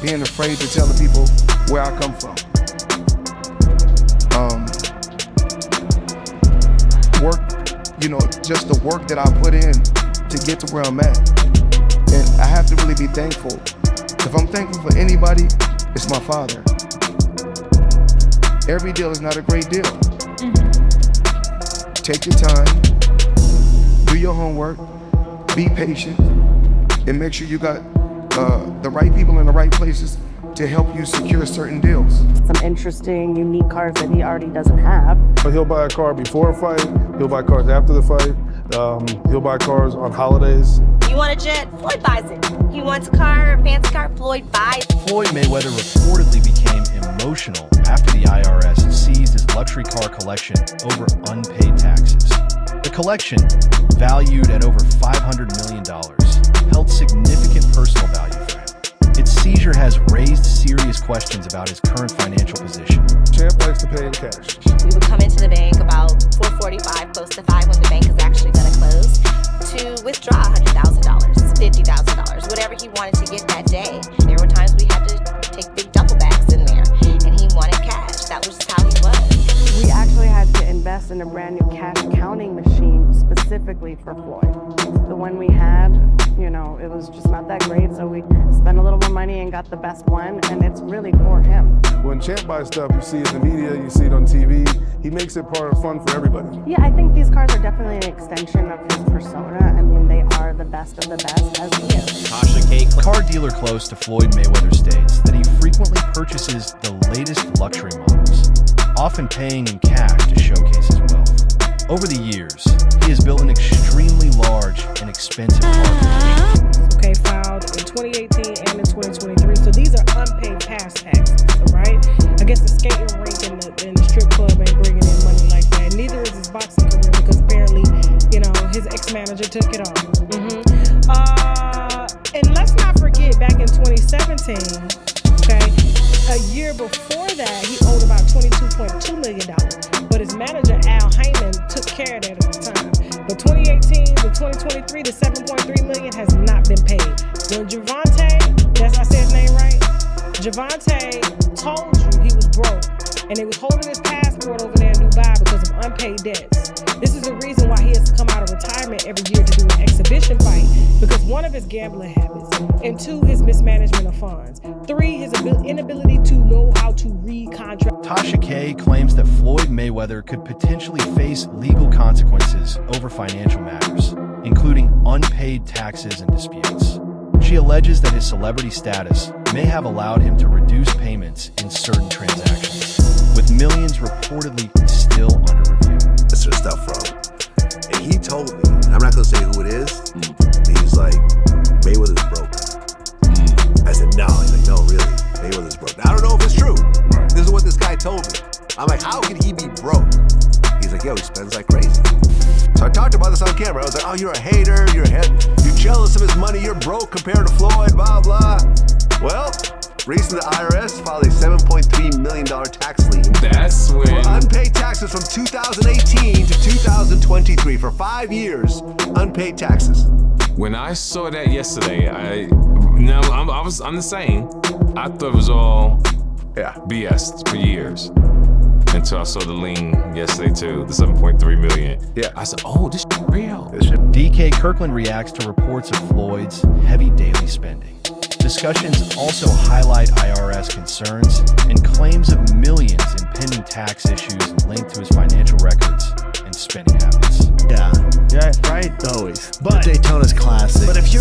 being afraid to tell the people where I come from. Work, just the work that I put in to get to where I'm at. And I have to really be thankful. If I'm thankful for anybody, it's my father. Every deal is not a great deal. Take your time, do your homework, be patient, and make sure you got the right people in the right places to help you secure certain deals. Some interesting, unique cars that he already doesn't have. He'll buy a car before a fight, he'll buy cars after the fight, he'll buy cars on holidays. You want a jet? Floyd buys it. He wants a car, a fancy car, Floyd buys it. Floyd Mayweather reportedly became emotional after the IRS seized his luxury car collection over unpaid taxes. The collection, valued at over $500 million, held significant personal value for him. Its seizure has raised serious questions about his current financial position. Champ likes to pay in cash. We would come into the bank about 4:45, close to 5 when the bank is actually going to close, to withdraw $100,000, $50,000, whatever he wanted to get that day. There were times we had to take big duffel bags in there, and he wanted cash. That was how he was. We actually had to invest in a brand new cash counting machine specifically for Floyd. The one we had, it was just not that great, so we spent a little more money and got the best one, and it's really for him. When Champ buys stuff, you see it in the media, you see it on TV. He makes it part of fun for everybody. Yeah, I think these cars are definitely an extension of his persona. I mean, they are the best of the best, as he is. A car dealer close to Floyd Mayweather states that he frequently purchases the latest luxury models, often paying in cash to showcase his wealth. Over the years, he has built an extremely large and expensive car collection. Okay, filed in 2018 and in 2023. So these are unpaid past taxes, right? I guess the skating rink and the strip club ain't bringing in money like that. Neither is his boxing career because apparently, his ex-manager took it all. And let's not forget, back in 2017, okay, a year before that, he owed about $22.2 million. But his manager, Al Heyman, took care of that at the time. But 2018 to 2023, the $7.3 million has not been paid. When Javante, that's I said his name right? Javante told you he was broke, and they was holding his passport over there in Dubai because of unpaid debts. This is the reason why he has to come out of retirement every year to do an exhibition fight, because one of his gambling habits, and 2, his mismanagement of funds, 3, his inability to know how to recontract. Tasha K claims that Floyd Mayweather could potentially face legal consequences over financial matters, including unpaid taxes and disputes. She alleges that his celebrity status may have allowed him to reduce payments in certain transactions, with millions reportedly still under review. That's their stuff from. And he told me, I'm not gonna say who it is, he's like, Mayweather's broke. I said, no. He's like, no, really, Mayweather's broke. Now, I don't know if it's true. This is what this guy told me. I'm like, how can he be broke? He's like, yo, he spends like crazy. So I talked about this on camera. I was like, oh, you're a hater, you're jealous of his money, you're broke compared to Floyd, blah, blah. Well, recently the IRS filed a $7.3 million tax lien. That's when... for unpaid taxes from 2018 to 2023 for 5 years, unpaid taxes. When I saw that yesterday, I'm the same. I thought it was all BS for years. Until I saw the lien yesterday too, the $7.3 million. Yeah. I said, oh, this shit real. DK Kirkland reacts to reports of Floyd's heavy daily spending. Discussions also highlight IRS concerns and claims of millions in pending tax issues linked to his financial records and spending habits. Yeah, right. Always. But the Daytona's classic. But if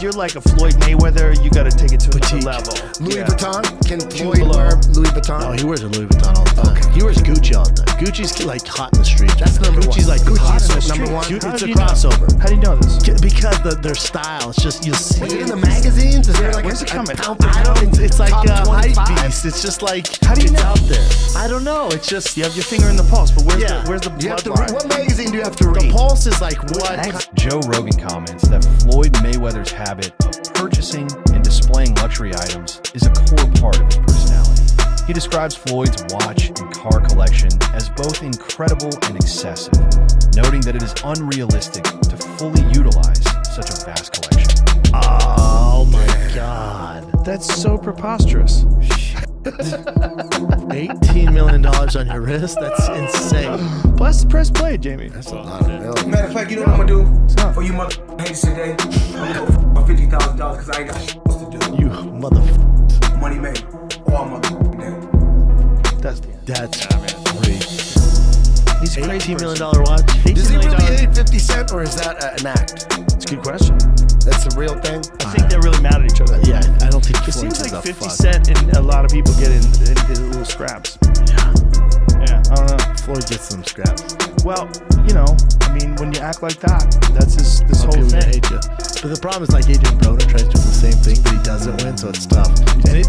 you're like a Floyd Mayweather, you got to take it to another level. Louis Vuitton? Can Floyd wear Louis Vuitton? No, he wears a Louis Vuitton all the time. Okay. He wears Gucci all the time. Gucci's like hot in the street. That's number Gucci's one. like Gucci's hot in the number street. one. It's a crossover. How do you know this? Because their style, it's just, you see Was it. it in the magazines? Is there like where's a it coming? pound I don't, it's like top a hype 25? beast. It's just like, How do you it's know? out there. I don't know. It's just, You have your finger in the pulse, but where's the You have to bloodline? read- What magazine do you have to the read? pulse is like what? Joe Rogan comments that Floyd Mayweather's habit of purchasing and displaying luxury items is a core part of his personality. He describes Floyd's watch and car collection as both incredible and excessive, noting that it is unrealistic to fully utilize such a vast collection. Oh my God. That's so preposterous. $18 million on your wrist? That's insane. Plus, press play, Jamie. That's a lot of millions. Matter of fact, you know what I'm gonna do for you mother haters today? I'm gonna go for $50,000 because I ain't got shit else to do. You motherfucker. Money made all mother day. That's great. He's $18 million watch. Does he really hit 50 Cent or is that an act? It's a good question. That's the real thing? I think they're really mad at each other. Yeah, I don't think It Floyd seems gives like a 50 fuck. Cent and a lot of people get in little scraps. Yeah, I don't know. Floyd gets some scraps. Well, you know, I mean, when you act like that, that's this whole People thing. hate you. But the problem is like Adrian Broner tries doing the same thing, but he doesn't win, so it's tough. And his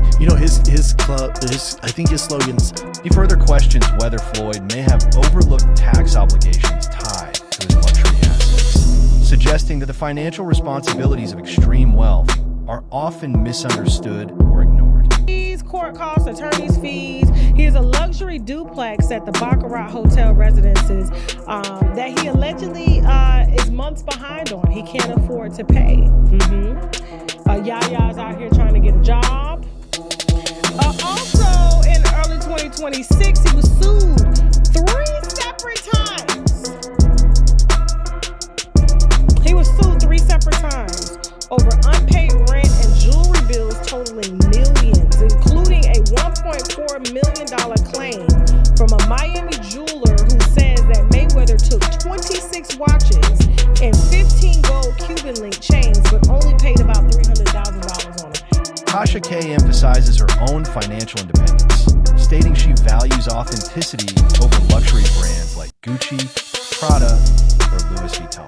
club, I think his slogans. He further questions whether Floyd may have overlooked tax obligations tied to his luxury assets, suggesting that the financial responsibilities of extreme wealth are often misunderstood or ignored. Court costs, attorney's fees. He has a luxury duplex at the Baccarat Hotel Residences that he allegedly is months behind on. He can't afford to pay. Yaya's out here trying to get a job. Also, in early 2026, he was sued 3 separate times. He was sued 3 separate times over unpaid rent and jewelry bills totaling millions, including a $1.4 million claim from a Miami jeweler who says that Mayweather took 26 watches and 15 gold Cuban link chains, but only paid about $300,000 on it. Tasha K emphasizes her own financial independence, stating she values authenticity over luxury brands like Gucci, Prada, or Louis Vuitton.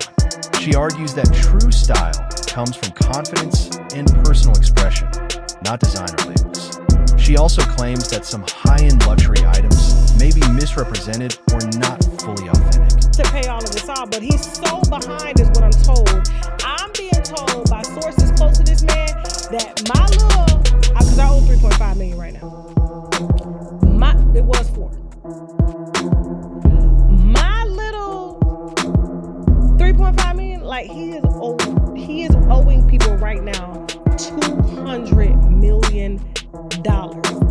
She argues that true style comes from confidence and personal expression, not designer labels. She also claims that some high-end luxury items may be misrepresented or not fully authentic. To pay all of this off, but he's so behind is what I'm told. I'm being told by sources close to this man that my little, because I owe $3.5 million right now. It was 4. My little $3.5 million, like he is owing people right now $200 million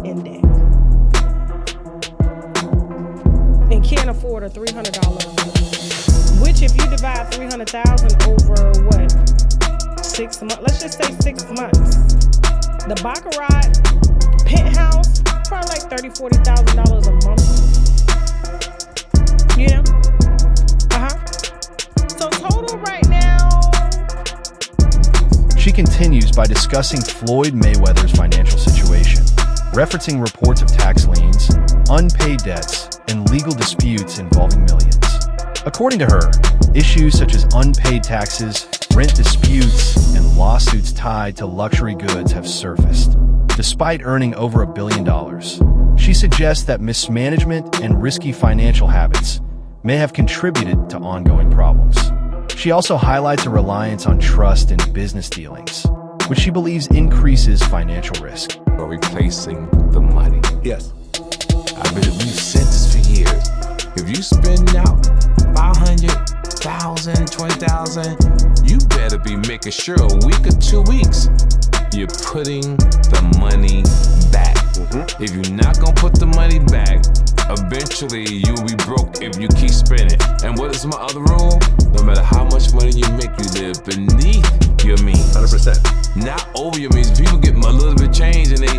in debt. And can't afford a $300, which if you divide 300,000 over what, 6 months, let's just say 6 months. The Baccarat penthouse, probably like $30,000-$40,000 a month. Yeah. So total right now. She continues by discussing Floyd Mayweather's financial situation, referencing reports of tax liens, unpaid debts, and legal disputes involving millions. According to her, issues such as unpaid taxes, rent disputes, and lawsuits tied to luxury goods have surfaced. Despite earning over $1 billion, she suggests that mismanagement and risky financial habits may have contributed to ongoing problems. She also highlights a reliance on trust in business dealings, which she believes increases financial risk. Are replacing the money? Yes. We've said this for years. If you spend out $500,000, $20,000, you better be making sure a week or 2 weeks you're putting the money back. If you're not gonna put the money back, eventually you'll be broke if you keep spending. And what is my other rule? No matter how much money you make, you live beneath your means. 100%. Not over your means. People get a little bit change and they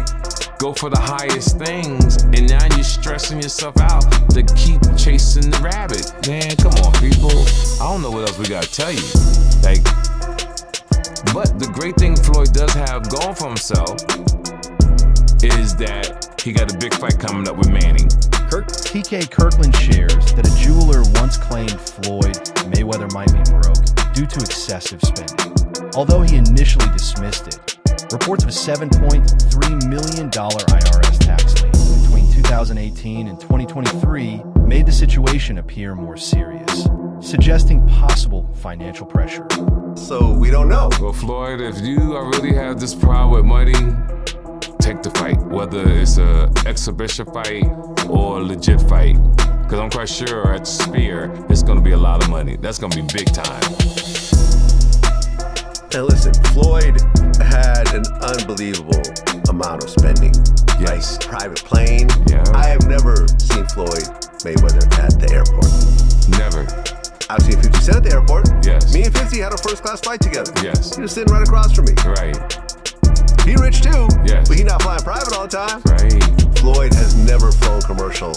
go for the highest things, and now you're stressing yourself out to keep chasing the rabbit. Man, come on, people. I don't know what else we gotta tell you. Like, but the great thing Floyd does have going for himself is that he got a big fight coming up with Manning. TK Kirkland shares that a jeweler once claimed Floyd Mayweather might be broke due to excessive spending. Although he initially dismissed it, reports of a $7.3 million IRS tax lien between 2018 and 2023 made the situation appear more serious, suggesting possible financial pressure. So we don't know. Well, Floyd, if you really have this problem with money, take the fight, whether it's a exhibition fight or a legit fight. Because I'm quite sure at Spear, it's going to be a lot of money. That's going to be big time. And listen, Floyd had an unbelievable amount of spending. Yes. Like private plane. Yeah. I have never seen Floyd Mayweather at the airport. Never. I've seen 50 Cent at the airport. Yes. Me and 50 had a first class flight together. Yes. He was sitting right across from me. Right. He rich too. Yes. But he not flying private all the time. Right. Floyd has never flown commercial,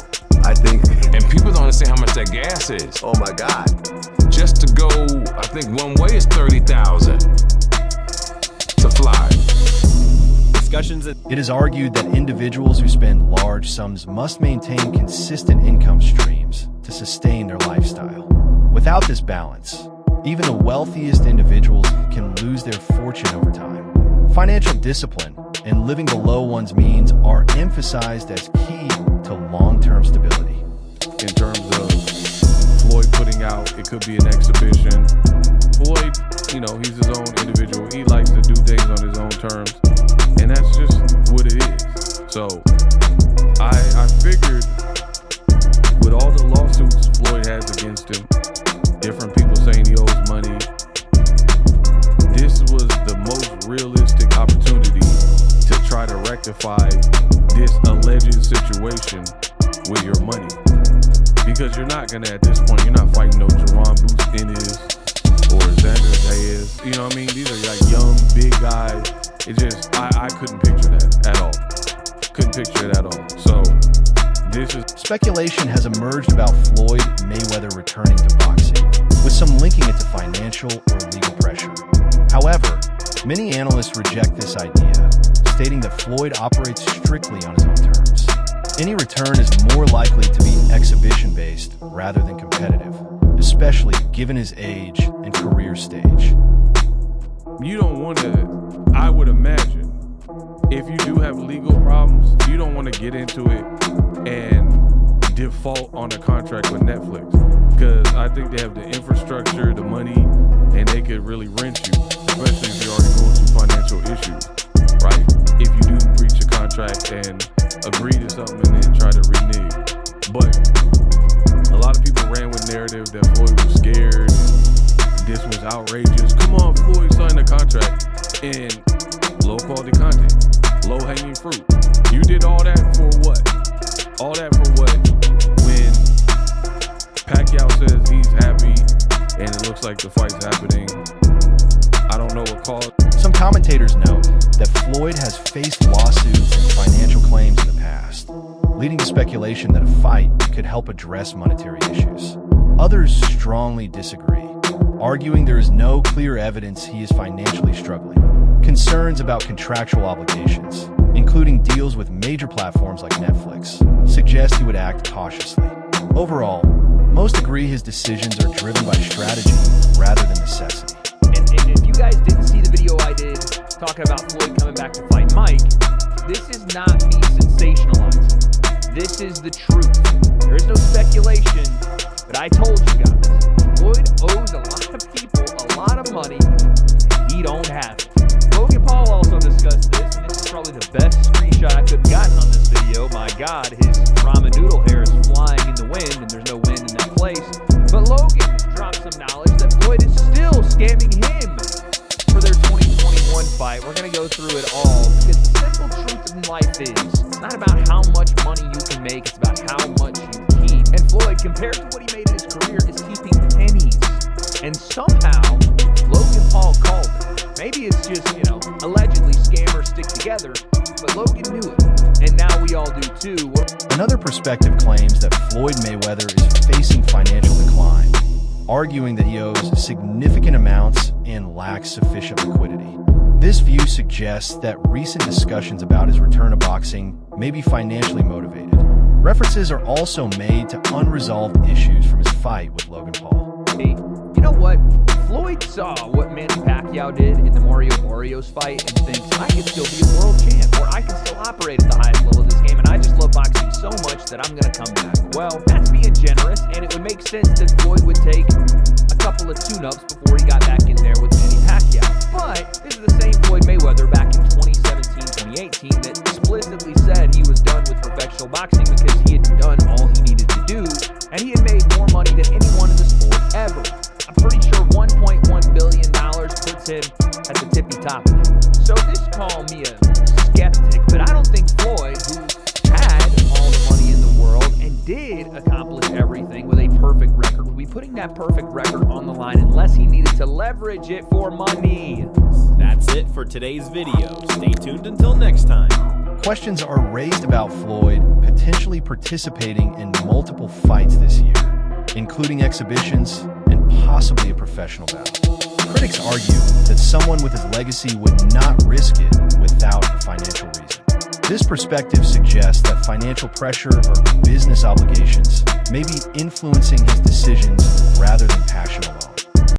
I think. And people don't understand how much that gas is. Oh my God. Just to go, I think one way is $30,000 to fly. It is argued that individuals who spend large sums must maintain consistent income streams to sustain their lifestyle. Without this balance, even the wealthiest individuals can lose their fortune over time. Financial discipline and living below one's means are emphasized as key to long-term stability. In terms of Floyd putting out, it could be an exhibition. Floyd, you know, he's his own individual. He likes to do things on his own terms, and that's just what it is. So I figured with all the lawsuits Floyd has against him, different people saying he owes money, this was the most realistic opportunity to try to rectify this alleged situation with your money. Because you're not gonna, at this point, you're not fighting no Jerron Bustinis or Xander Hayes. You know what I mean? These are like young, big guys. It just, I couldn't picture that at all. Couldn't picture it at all. So this is... Speculation has emerged about Floyd Mayweather returning to boxing, with some linking it to financial or legal pressure. However, many analysts reject this idea, stating that Floyd operates strictly on his own terms. Any return is more likely to be exhibition-based rather than competitive, especially given his age and career stage. You don't want to, I would imagine, if you do have legal problems, you don't want to get into it and default on a contract with Netflix. Because I think they have the infrastructure, the money, and they could really rent you, especially if you're already going through financial issues, right? If you do breach a contract and agree to something and then try to renege. But a lot of people ran with narrative that Floyd was scared and this was outrageous. Come on, Floyd signed a contract, and low quality content, low hanging fruit. You did all that for what? All that for what? When Pacquiao says he's happy and it looks like the fight's happening, I don't know what cause. Some commentators note that Floyd has faced lawsuits and financial claims in the past, leading to speculation that a fight could help address monetary issues. Others strongly disagree, arguing there is no clear evidence he is financially struggling. Concerns about contractual obligations, including deals with major platforms like Netflix, suggest he would act cautiously. Overall, most agree his decisions are driven by strategy rather than necessity. And if you guys didn't see the video I did talking about Floyd coming back to fight Mike, this is not me sensationalizing. This is the truth. There is no speculation, but I told you guys, Floyd owes a lot of people a lot of money. He don't have it. Logan Paul also discussed this, and this is probably the best screenshot I could have gotten on this video. My God, his ramen noodle hair is flying in the wind, and there's no wind in that place. But Logan dropped some knowledge that Floyd is still scamming him for their 2021 fight. We're going to go through it all, because the simple truth in life is, it's not about how much money you can make, it's about how much you keep. And Floyd, compared to what he made in his career, is keeping pennies. And somehow, Logan Paul called it. Maybe it's just, allegedly scammers stick together, but Logan knew it, and now we all do too. Another perspective claims that Floyd Mayweather is facing financial decline, arguing that he owes significant amounts and lacks sufficient liquidity. This view suggests that recent discussions about his return to boxing may be financially motivated. References are also made to unresolved issues from his fight with Logan Paul. Hey, you know what? Floyd saw what Manny Pacquiao did in the Mario Barrios fight and thinks, I can still be a world champ, or I can still operate at the highest level of this game, and I just love boxing so much that I'm going to come back. Well, that's being generous, and it would make sense that Floyd would take a couple of tune-ups before he got back in there with Manny Pacquiao. But this is the same Floyd Mayweather back in 2017-2018 that explicitly said he was done with professional boxing because he had done all he needed to do, and he had made more money than anyone in the sport ever. I'm pretty sure $1.1 billion puts puts him at the tippy top. So this call me a skeptic, but I don't think Floyd, who had all the money in the world and did accomplish everything with a perfect record, would be putting that perfect record on the line unless he needed to leverage it for money. That's it for today's video. Stay tuned until next time. Questions are raised about Floyd potentially participating in multiple fights this year, including exhibitions and possibly a professional battle. Critics argue that someone with his legacy would not risk it without a financial reason. This perspective suggests that financial pressure or business obligations may be influencing his decisions rather than passion alone.